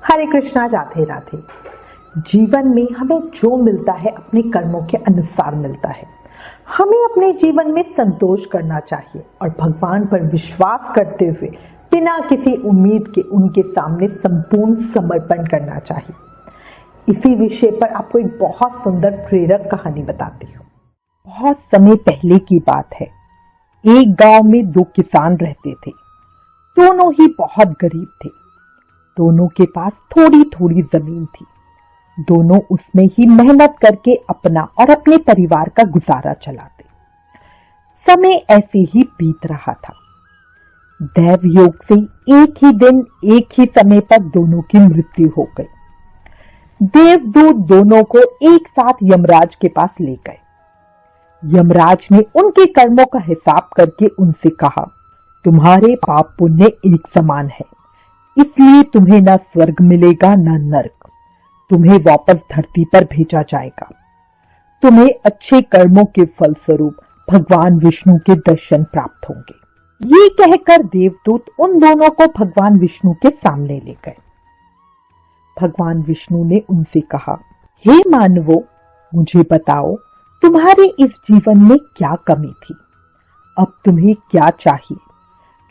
हरे कृष्णा, राधे राधे। जीवन में हमें जो मिलता है अपने कर्मों के अनुसार मिलता है। हमें अपने जीवन में संतोष करना चाहिए और भगवान पर विश्वास करते हुए बिना किसी उम्मीद के उनके सामने संपूर्ण समर्पण करना चाहिए। इसी विषय पर आपको एक बहुत सुंदर प्रेरक कहानी बताती हूँ। बहुत समय पहले की बात है। एक गांव में दो किसान रहते थे। दोनों ही बहुत गरीब थे। दोनों के पास थोड़ी थोड़ी जमीन थी। दोनों उसमें ही मेहनत करके अपना और अपने परिवार का गुजारा चलाते। समय ऐसे ही बीत रहा था। दैव योग से एक ही दिन एक ही समय पर दोनों की मृत्यु हो गई। देवदूत दोनों को एक साथ यमराज के पास ले गए। यमराज ने उनके कर्मों का हिसाब करके उनसे कहा, तुम्हारे पाप पुण्य एक समान है, इसलिए तुम्हें ना स्वर्ग मिलेगा ना नरक। तुम्हें वापस धरती पर भेजा जाएगा। तुम्हें अच्छे कर्मों के फलस्वरूप भगवान विष्णु के दर्शन प्राप्त होंगे। ये कहकर देवदूत उन दोनों को भगवान विष्णु के सामने ले गए। भगवान विष्णु ने उनसे कहा, हे मानवों, मुझे बताओ तुम्हारे इस जीवन में क्या कमी थी। अब तुम्हें क्या चाहिए,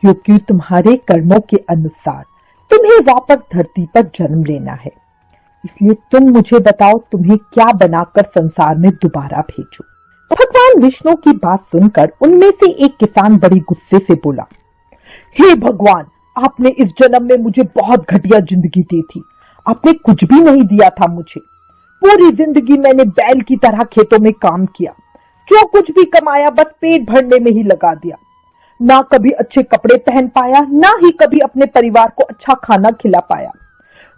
क्योंकि तुम्हारे कर्मों के अनुसार तुम्हें वापस धरती पर जन्म लेना है। इसलिए तुम मुझे बताओ तुम्हें क्या बनाकर संसार में दोबारा भेजूं। भगवान विष्णु की बात सुनकर उनमें से एक किसान बड़ी गुस्से से बोला, हे भगवान, आपने इस जन्म में मुझे बहुत घटिया जिंदगी दी थी। आपने कुछ भी नहीं दिया था मुझे। पूरी जिंदगी मैंने बैल की तरह खेतों में काम किया। जो कुछ भी कमाया बस पेट भरने में ही लगा दिया। ना कभी अच्छे कपड़े पहन पाया, ना ही कभी अपने परिवार को अच्छा खाना खिला पाया।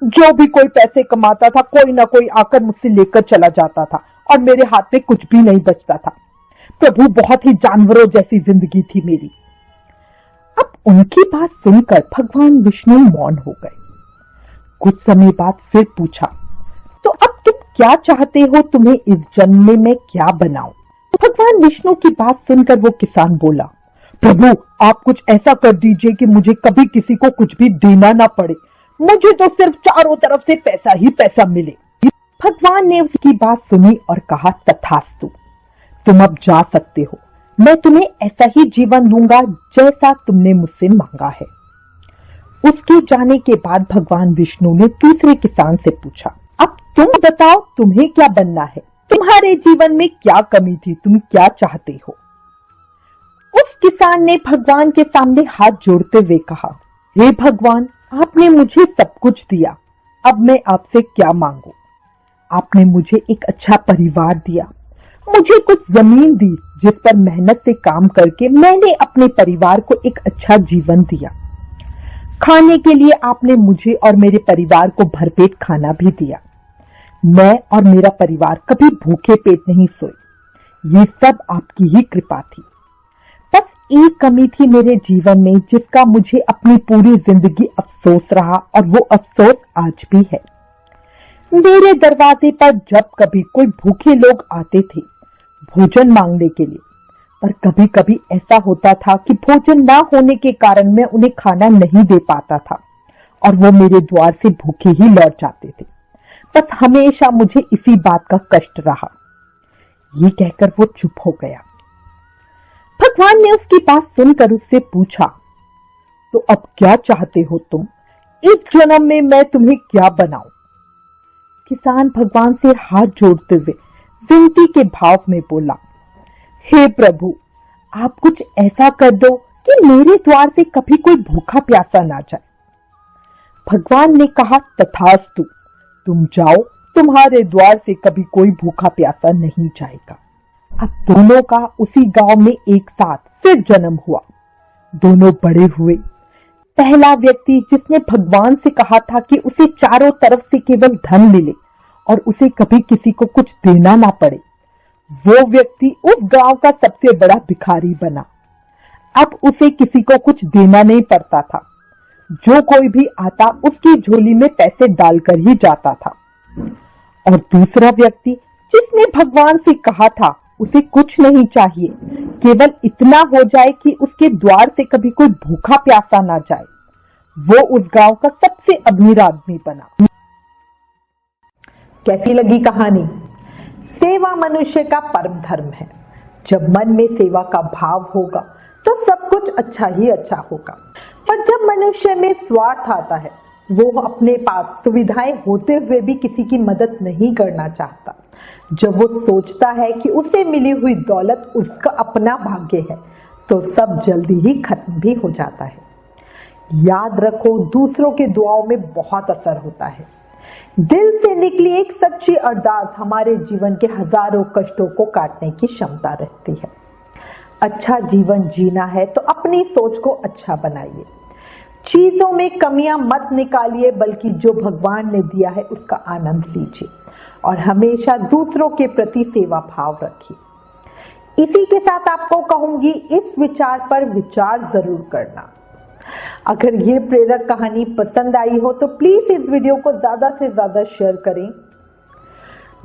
जो भी कोई पैसे कमाता था, कोई ना कोई आकर मुझसे लेकर चला जाता था और मेरे हाथ में कुछ भी नहीं बचता था। प्रभु, बहुत ही जानवरों जैसी जिंदगी थी मेरी। अब उनकी बात सुनकर भगवान विष्णु मौन हो गए। कुछ समय बाद फिर पूछा, तो अब तुम क्या चाहते हो, तुम्हें इस जन्म में मैं क्या बनाऊं? भगवान विष्णु की बात सुनकर वो किसान बोला, प्रभु, आप कुछ ऐसा कर दीजिए कि मुझे कभी किसी को कुछ भी देना ना पड़े। मुझे तो सिर्फ चारों तरफ से पैसा ही पैसा मिले। भगवान ने उसकी बात सुनी और कहा, तथास्तु, तुम अब जा सकते हो। मैं तुम्हें ऐसा ही जीवन दूंगा जैसा तुमने मुझसे मांगा है। उसके जाने के बाद भगवान विष्णु ने दूसरे किसान से पूछा, अब तुम बताओ तुम्हें क्या बनना है, तुम्हारे जीवन में क्या कमी थी, तुम क्या चाहते हो? उस किसान ने भगवान के सामने हाथ जोड़ते हुए कहा, हे भगवान, आपने मुझे सब कुछ दिया, अब मैं आपसे क्या मांगू? आपने मुझे एक अच्छा परिवार दिया, मुझे कुछ जमीन दी जिस पर मेहनत से काम करके मैंने अपने परिवार को एक अच्छा जीवन दिया। खाने के लिए आपने मुझे और मेरे परिवार को भरपेट खाना भी दिया। मैं और मेरा परिवार कभी भूखे पेट नहीं सोए। ये सब आपकी ही कृपा थी। बस एक कमी थी मेरे जीवन में जिसका मुझे अपनी पूरी जिंदगी अफसोस रहा, और वो अफसोस आज भी है। मेरे दरवाजे पर जब कभी कोई भूखे लोग आते थे भोजन मांगने के लिए, पर कभी कभी ऐसा होता था कि भोजन ना होने के कारण मैं उन्हें खाना नहीं दे पाता था और वो मेरे द्वार से भूखे ही लौट जाते थे। बस हमेशा मुझे इसी बात का कष्ट रहा। ये कहकर वो चुप हो गया। भगवान ने उसकी बात सुनकर उससे पूछा, तो अब क्या चाहते हो तुम? इस जन्म में मैं तुम्हें क्या बनाऊं? किसान भगवान से हाथ जोड़ते हुए विनती के भाव में बोला, हे प्रभु, आप कुछ ऐसा कर दो कि मेरे द्वार से कभी कोई भूखा प्यासा ना जाए। भगवान ने कहा, तथास्तु, तुम जाओ, तुम्हारे द्वार से कभी कोई भूखा प्यासा नहीं जाएगा। अब दोनों का उसी गांव में एक साथ फिर जन्म हुआ। दोनों बड़े हुए। पहला व्यक्ति जिसने भगवान से कहा था कि उसे चारों तरफ से केवल धन मिले और उसे कभी किसी को कुछ देना ना पड़े, वो व्यक्ति उस गांव का सबसे बड़ा भिखारी बना। अब उसे किसी को कुछ देना नहीं पड़ता था। जो कोई भी आता उसकी झोली में पैसे डालकर ही जाता था। और दूसरा व्यक्ति जिसने भगवान से कहा था उसे कुछ नहीं चाहिए, केवल इतना हो जाए कि उसके द्वार से कभी कोई भूखा प्यासा ना जाए, वो उस गांव का सबसे अमीर आदमी बना। कैसी लगी कहानी? सेवा मनुष्य का परम धर्म है। जब मन में सेवा का भाव होगा तो सब कुछ अच्छा ही अच्छा होगा। पर जब मनुष्य में स्वार्थ आता है, वो अपने पास सुविधाएं होते हुए भी किसी की मदद नहीं करना चाहता, जब वो सोचता है कि उसे मिली हुई दौलत उसका अपना भाग्य है, तो सब जल्दी ही खत्म भी हो जाता है। याद रखो, दूसरों के दुआओं में बहुत असर होता है। दिल से निकली एक सच्ची अरदास हमारे जीवन के हजारों कष्टों को काटने की क्षमता रखती है। अच्छा जीवन जीना है तो अपनी सोच को अच्छा बनाइए। चीजों में कमियां मत निकालिए, बल्कि जो भगवान ने दिया है उसका आनंद लीजिए और हमेशा दूसरों के प्रति सेवा भाव रखिए। इसी के साथ आपको कहूंगी, इस विचार पर विचार जरूर करना। अगर ये प्रेरक कहानी पसंद आई हो तो प्लीज इस वीडियो को ज्यादा से ज्यादा शेयर करें।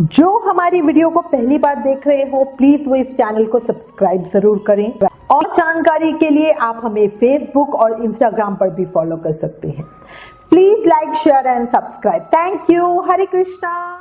जो हमारी वीडियो को पहली बार देख रहे हो, प्लीज वो इस चैनल को सब्सक्राइब जरूर करें। और जानकारी के लिए आप हमें फेसबुक और इंस्टाग्राम पर भी फॉलो कर सकते हैं। Please like, share and subscribe. Thank you. Hare Krishna.